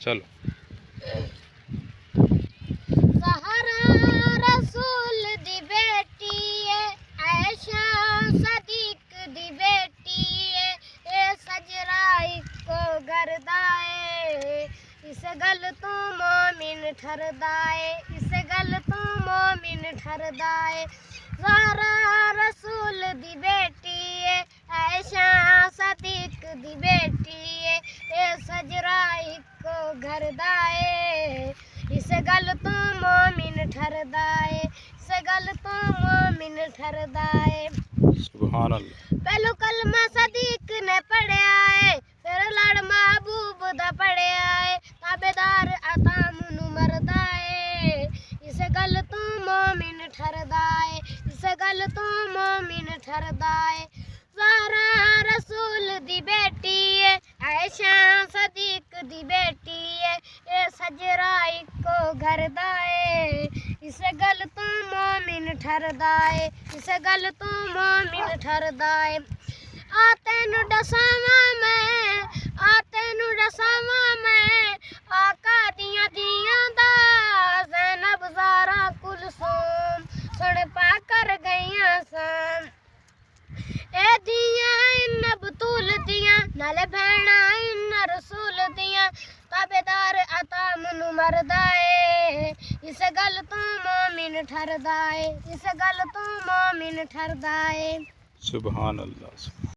चलो। ज़हरा रसूल दी बेटी है, आयशा सदीक दी बेटी है, ए सजरा इको गरदा है, इस गल तू मोमिन ठरदा है, इस गल तू मोमिन ठरदा है। ज़हरा रसूल दी बेटी है, आयशा सदीक दी बेटी है, ए सजरा इको गरदा है, इस गल तू मोमिन ठरदा है, इस गल तू मोमिन ठरदा है। सुभान अल्लाह। पहलू कलमा सदीक ने पढ़िया है, फिर लड़ महबूब दा पढ़िया है, ताबेदार अता मुनु मरदा है, इस गल तू मोमिन ठरदा है, इस गल तू मोमिन ठरदा है। ज़हरा रसूल दी बेटी है, आयशा सदीक दी बेटी है, ए सजरा इको गरदा है, इस गल तू मोमिन ठरदा है, इस गल तू मोमिन ठरदा है। आ तेनू दसावां मैं, आ तेनू दसावां मैं, आका दियां दियां दा, ज़ैनब ज़ारा कुलसूम सुन पा कर गईयां सन, ए दियां इन बतूल दियां, नाले भैणा इन रसूल दियां, ताबेदार अता मुनु मरदा है, इस गल तू मोमिन ठरदा है, इस गल तू मोमिन ठरदा है। सुभान अल्लाह।